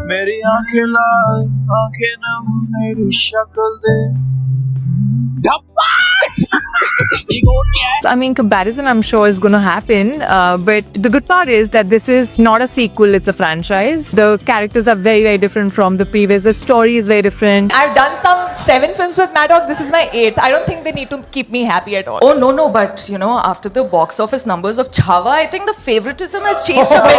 मेरी आंखें लाल आंखें नम मेरी शक्ल दे I mean, comparison I'm sure is going to happen, but the good part is that this is not a sequel, it's a franchise. The characters are very, very different from the previous. The story is very different. I've done some 7 films with Mad Dog. This is my 8th. I don't think they need to keep me happy at all. Oh, no, but you know, after the box office numbers of Chhawa, I think the favoritism has changed a bit.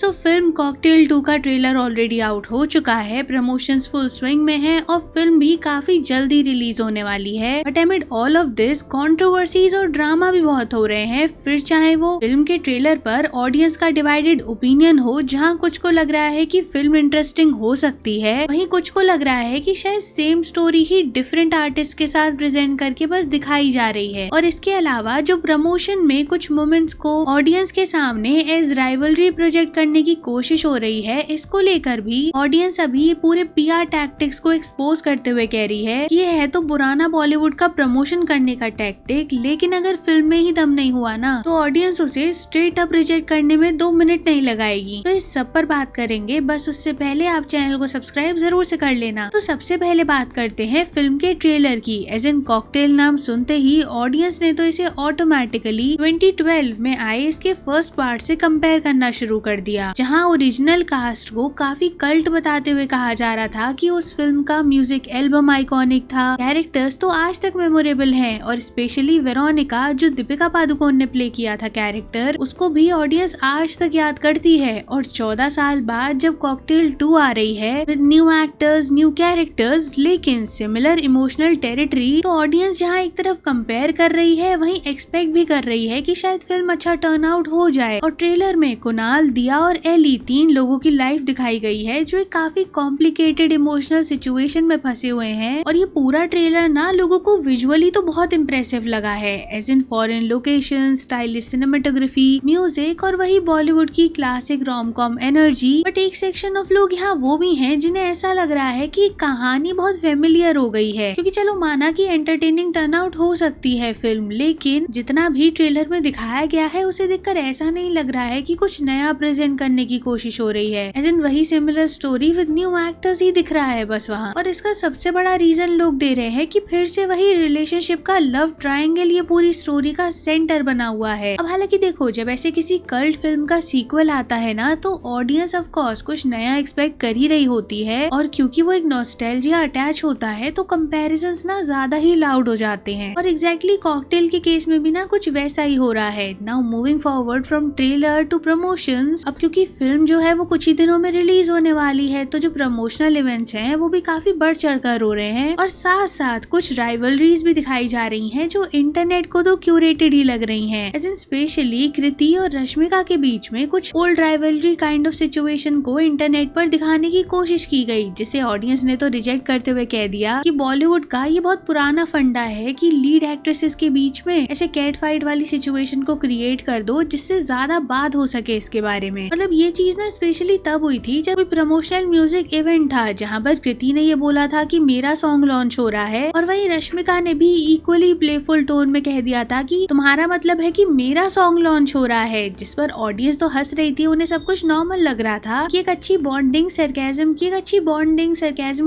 तो film cocktail 2 का trailer already out हो चुका है, promotions full swing में है और film भी काफी जल्दी रिलीज होने वाली है। But एमिड all of this controversies और ड्रामा भी बहुत हो रहे हैं। फिर चाहे वो फिल्म के ट्रेलर पर ऑडियंस का डिवाइडेड ओपिनियन हो, जहां कुछ को लग रहा है कि फिल्म इंटरेस्टिंग हो सकती है, वहीं कुछ को लग रहा है कि शायद सेम स्टोरी ही डिफरेंट आर्टिस्ट के साथ प्रेजेंट करके बस दिखाई जा रही है। और इसके अलावा जो प्रमोशन में कुछ मोमेंट्स को ऑडियंस के सामने एज राइवलरी प्रोजेक्ट करने की कोशिश हो रही है, इसको लेकर भी ऑडियंस अभी ये पूरे पीआर टैक्टिक्स को एक्सपोज करते हुए कह रही है कि ये है तो पुराना बॉलीवुड का प्रमोशन करने का टैक्टिक, लेकिन अगर फिल्म में ही दम नहीं हुआ ना तो ऑडियंस उसे स्ट्रेट अप रिजेक्ट करने में 2 मिनट नहीं लगाएगी। तो इस सब पर बात करेंगे, बस उससे पहले आप चैनल को सब्सक्राइब जरूर से कर लेना। तो सबसे पहले बात करते हैं फिल्म के ट्रेलर की। एज इन कॉकटेल नाम सुनते ही ऑडियंस ने तो इसे ऑटोमेटिकली 2012 में आए इसके फर्स्ट पार्ट से कंपेयर करना शुरू कर दिया, जहां ओरिजिनल कास्ट को काफी कल्ट बताते हुए कहा जा रहा था कि उस फिल्म का म्यूजिक एल्बम आइकॉनिक था, कैरेक्टर्स तो आज तक मेमोरेबल हैं और स्पेशली वेरोनिका जो दीपिका पादुकोण ने प्ले किया था कैरेक्टर, उसको भी ऑडियंस आज तक याद करती है। और 14 साल बाद जब कॉकटेल 2 आ रही है with new actors new characters लेकिन सिमिलर इमोशनल टेरिटरी, तो ऑडियंस जहां एक तरफ कंपेयर कर रही है वहीं एक्सपेक्ट भी कर रही है कि शायद फिल्म अच्छा टर्न आउट हो जाए। और ट्रेलर में कुणाल, दिया और एली 3 लोगों की लाइफ दिखाई गई है जो एक काफी कॉम्प्लिकेटेड इमोशनल सिचुएशन में फंसे हुए हैं। और ये पूरा ट्रेलर ना लोगों को विजुअली तो बहुत इम्प्रेसिव लगा है, as in foreign location, stylish cinematography, music और वही बॉलीवुड की classic rom com energy. But एक सेक्शन ऑफ लोग यहाँ वो भी हैं जिन्हें ऐसा लग रहा है कि कहानी बहुत फेमिलियर हो गई है, क्योंकि चलो माना कि एंटरटेनिंग टर्न आउट हो सकती है फिल्म, लेकिन जितना भी ट्रेलर में दिखाया गया है उसे देखकर ऐसा नहीं लग रहा है कि कुछ नया प्रेजेंट करने की कोशिश हो रही है। एज इन वही similar story with new actors ही दिख रहा है बस वहाँ। और इसका सबसे बड़ा रीजन लोग दे रहे हैं कि फिर से वही रिलेशनशिप का लव ट्रायंगल ये पूरी स्टोरी का सेंटर बना हुआ है। अब हालांकि देखो, जब ऐसे किसी कल्ट फिल्म का सीक्वल आता है ना तो ऑडियंस ऑफ कोर्स कुछ नया एक्सपेक्ट कर ही रही होती है, और क्योंकि वो एक नॉस्टैल्जिया अटैच होता है तो कंपैरिजंस ना ज्यादा ही लाउड हो जाते हैं। और एग्जैक्टली कॉकटेल के केस में भी ना कुछ वैसा ही हो रहा है। Now moving forward from trailer to promotions, अब क्योंकि फिल्म जो है वो कुछ ही दिनों में रिलीज होने वाली है, तो जो प्रमोशनल इवेंट्स हैं वो भी काफी बढ़ चढ़ कर हो रहे हैं। और साथ साथ कुछ राइवलरीज भी दिखाई जा रही हैं जो इंटरनेट को तो क्यूरेटेड ही लग रही हैं। एज इन स्पेशली कृति और रश्मिका के बीच में कुछ old rivalry kind of situation को इंटरनेट पर दिखाने की कोशिश की गई, जिसे ऑडियंस ने तो रिजेक्ट करते हुए कह दिया कि बॉलीवुड का ये बहुत पुराना फंडा है कि लीड एक्ट्रेसेस के बीच में ऐसे कैट फाइट वाली सिचुएशन को क्रिएट कर दो जिससे ज्यादा बात हो सके इसके बारे में। मतलब ये चीज ना स्पेशली तब हुई थी जब कोई प्रमोशनल म्यूजिक इवेंट था जहाँ पर कृति ने ये बोला था कि मेरा सॉन्ग लॉन्च हो रहा है, और वही रश्मिका ने भी इक्वली प्लेफुल टोन में कह दिया था कि तुम्हारा मतलब है कि मेरा सॉन्ग लॉन्च हो रहा है, जिस पर ऑडियंस तो हंस रही थी, उन्हें सब कुछ नॉर्मल लग रहा था कि एक अच्छी बॉन्डिंग सरकाज़म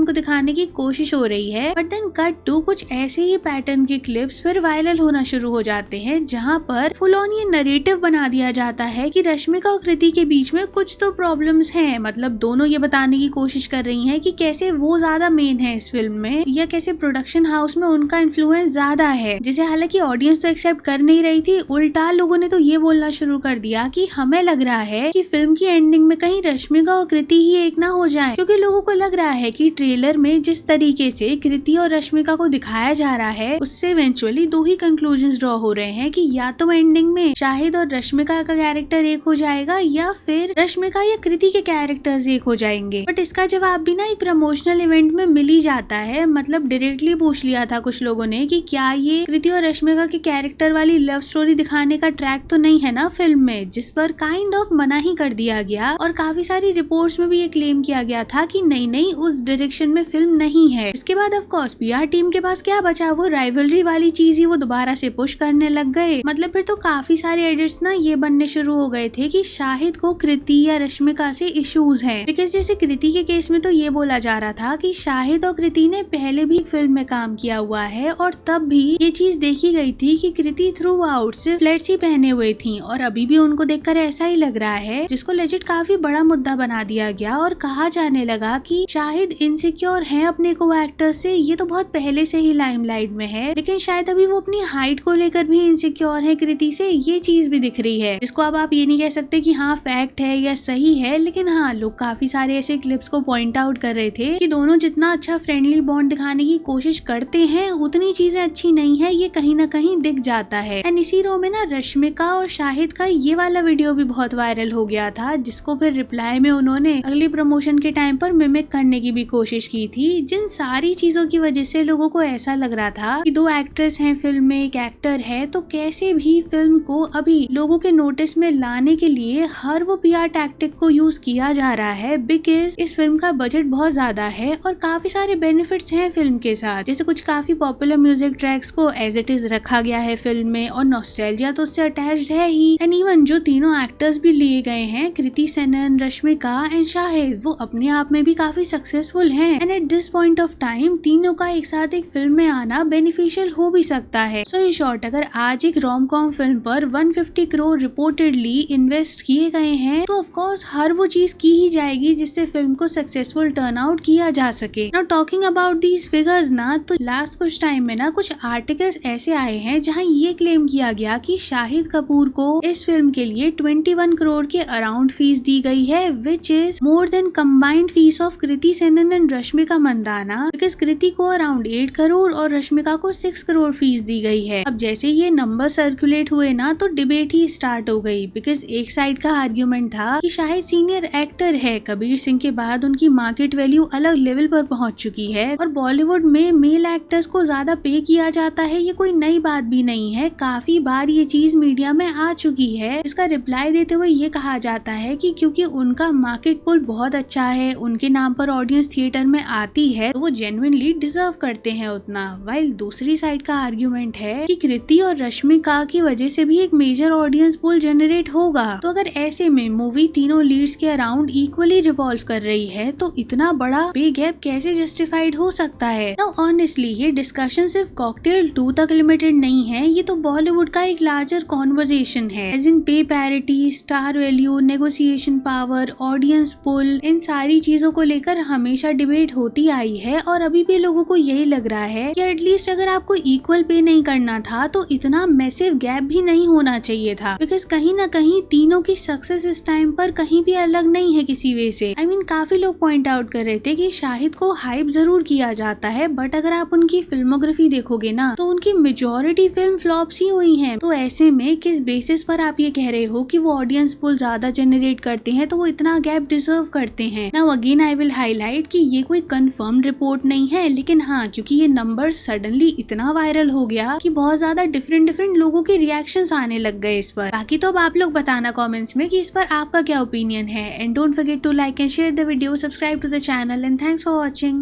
को दिखाने की कोशिश हो रही है। बट देन कट टू कुछ ऐसे ही पैटर्न के क्लिप्स फिर वायरल होना शुरू हो जाते हैं, जहाँ पर फुल ऑन ये नरेटिव बना दिया जाता है कि रश्मिका और कृति के बीच में कुछ तो प्रॉब्लम्स हैं। मतलब दोनों ये बताने की कोशिश कर रही हैं कि कैसे वो ज्यादा मेन है इस फिल्म में, या कैसे प्रोडक्शन हाउस में उनका इन्फ्लुएंस ज्यादा है, जिसे हालांकि ऑडियंस तो एक्सेप्ट कर नहीं रही थी। उल्टा लोगों ने तो ये बोलना शुरू कर दिया कि हमें लग रहा है कि फिल्म की एंडिंग में कहीं रश्मिका और कृति ही एक ना हो जाए, क्योंकि लोगों को लग रहा है कि ट्रेलर में जिस तरीके से कृति और रश्मिका को दिखाया जा रहा है उससे इवेंचुअली 2 ही कंक्लूजन्स ड्रॉ हो रहे हैं कि या तो एंडिंग में शाहिद और रश्मिका का कैरेक्टर एक हो जाएगा या फिर रश्मिका या कृति के कैरेक्टर्स एक हो जाएंगे। बट इसका जवाब भी ना एक प्रमोशनल इवेंट में मिल ही जाता है। मतलब डायरेक्टली पूछ लिया था कुछ लोगों ने कि क्या ये कृति और रश्मिका के कैरेक्टर वाली लव स्टोरी दिखाने का ट्रैक तो नहीं है ना फिल्म में, जिस पर काइंड ऑफ मना ही कर दिया गया। और काफी सारी रिपोर्ट्स में भी ये क्लेम किया गया था कि नहीं उस डायरेक्शन में फिल्म फिल्म नहीं है। इसके बाद ऑफ कोर्स PR टीम के पास क्या बचा, वो राइवलरी वाली चीज ही वो दोबारा से पुश करने लग गए। मतलब फिर तो काफी सारे एडिट्स ना ये बनने शुरू हो गए थे कि शाहिद को कृति या रश्मिका से इश्यूज हैं। बिकॉज जैसे कृति के केस में तो ये बोला जा रहा था कि शाहिद और कृति ने पहले भी एक फिल्म में काम किया हुआ है और तब भी ये चीज देखी गई थी कि कृति थ्रू आउट सिर्फ फ्लैट्स ही पहने हुए थी और अभी भी उनको देखकर ऐसा ही लग रहा है, जिसको लेजिट काफी बड़ा मुद्दा बना दिया गया और कहा जाने लगा कि शाहिद इनसिक्योर है अपने को एक्टर से। ये तो बहुत पहले से ही लाइमलाइट में है, लेकिन शायद अभी वो अपनी हाइट को लेकर भी इनसिक्योर है कृति से, ये चीज भी दिख रही है, जिसको अब आप ये नहीं कह सकते कि हाँ फैक्ट है या सही है। लेकिन हाँ, लोग काफी सारे ऐसे क्लिप्स को पॉइंट आउट कर रहे थे कि दोनों जितना अच्छा फ्रेंडली बॉन्ड दिखाने की कोशिश करते हैं उतनी चीजें अच्छी नहीं है, ये कहीं ना कहीं दिख जाता है। एंड इसी रो में ना रश्मिका और शाहिद का ये वाला वीडियो भी बहुत वायरल हो गया था, जिसको फिर रिप्लाई में उन्होंने अगली प्रमोशन के टाइम पर मिमिक करने की भी कोशिश की थी। जिन सारी चीजों की वजह से लोगों को ऐसा लग रहा था कि दो एक्ट्रेस हैं फिल्म में, एक एक्टर है, तो कैसे भी फिल्म को अभी लोगों के नोटिस में लाने के लिए हर वो PR टैक्टिक को यूज किया जा रहा है। बिकॉज इस फिल्म का बजट बहुत ज्यादा है और काफी सारे बेनिफिट्स हैं फिल्म के साथ, जैसे कुछ काफी पॉपुलर म्यूजिक ट्रैक्स को एज इट इज रखा गया है फिल्म में और नॉस्टैल्जिया तो उससे अटैच्ड है ही। एंड इवन जो तीनों एक्टर्स भी लिए गए हैं, कृति सेनन, रश्मिका एंड शाहिद, वो अपने आप में भी काफी सक्सेसफुल हैं। And at this point of time तीनों का एक साथ एक फिल्म में आना बेनिफिशियल हो भी सकता है। सो इन शॉर्ट, अगर आज एक रोम कॉम फिल्म पर 150 करोड़ रिपोर्टेडली इन्वेस्ट किए गए हैं तो ऑफ कोर्स हर वो चीज की ही जाएगी जिससे फिल्म को सक्सेसफुल टर्न आउट किया जा सके। Now talking about these figures ना, तो लास्ट कुछ टाइम में ना कुछ आर्टिकल्स ऐसे आए हैं जहां ये क्लेम किया गया कि शाहिद कपूर को इस फिल्म के लिए 21 करोड़ के अराउंड फीस दी गई है, which is more than combined fees of Kriti Sanon and Rashmika Mandanna. Because Kriti को अराउंड 8 करोड़ और रश्मिका को 6 करोड़ फीस दी गई है। अब जैसे ये नंबर सर्कुलेट हुए ना तो डिबेट ही स्टार्ट हो गई। बिकॉज एक साइड का आर्ग्यूमेंट था कि शाहिद सीनियर एक्टर है, कबीर सिंह के बाद उनकी मार्केट वैल्यू अलग लेवल पर पहुंच चुकी है और बॉलीवुड में मेल एक्टर्स को ज्यादा पे किया जाता है, ये कोई नई बात भी नहीं है, काफी बार ये चीज मीडिया में आ चुकी है। इसका रिप्लाई देते हुए ये कहा जाता है कि क्योंकि उनका मार्केट पुल बहुत अच्छा है, उनके नाम पर ऑडियंस थिएटर में आती है, तो वो जेन्युइनली डिजर्व करते हैं उतना। वाइल दूसरी साइड का आर्ग्यूमेंट है कि कृति और रश्मिका की वजह से भी एक मेजर ऑडियंस पुल जनरेट होगा। तो अगर ऐसे में मूवी तीनों लीड्स के अराउंड इक्वली रिवॉल्व कर रही है तो इतना बड़ा पे गैप कैसे जस्टिफाइड हो सकता है। नाउ ऑनेस्टली ये डिस्कशन सिर्फ कॉकटेल 2 तक लिमिटेड नहीं है, ये तो बॉलीवुड का एक लार्जर कॉन्वर्सेशन है। As in pay parity, star value, negotiation power, audience pull, इन सारी चीजों को लेकर हमेशा डिबेट होती आई है और अभी भी लोगों को यही लग रहा है कि एटलीस्ट अगर आपको इक्वल पे नहीं करना था तो इतना मैसिव गैप भी नहीं होना चाहिए था। बिकॉज कहीं ना कहीं तीनों की सक्सेस इस टाइम पर कहीं भी अलग नहीं है किसी वे से। I mean, काफी लोग पॉइंट आउट कर रहे थे कि शाहिद को हाइप जरूर किया जाता है, बट अगर आप उनकी फिल्मोग्राफी देखोगे ना तो उनकी मेजॉरिटी फिल्म फ्लॉप्स ही हुई हैं। तो ऐसे में किस बेसिस पर आप ये कह रहे हो कि वो ऑडियंस पुल ज्यादा जनरेट करते हैं तो वो इतना गैप डिजर्व करते हैं। Now again I will highlight कि ये कोई कंफर्म रिपोर्ट नहीं है, लेकिन हाँ, क्योंकि ये नंबर सडनली इतना वायरल हो गया कि बहुत ज्यादा डिफरेंट लोगों के रिएक्शंस आने लग गए इस पर। बाकी तो अब आप लोग बताना कमेंट्स में कि इस पर आपका क्या ओपिनियन है। And don't forget to like and share the video, subscribe to the channel and thanks for watching.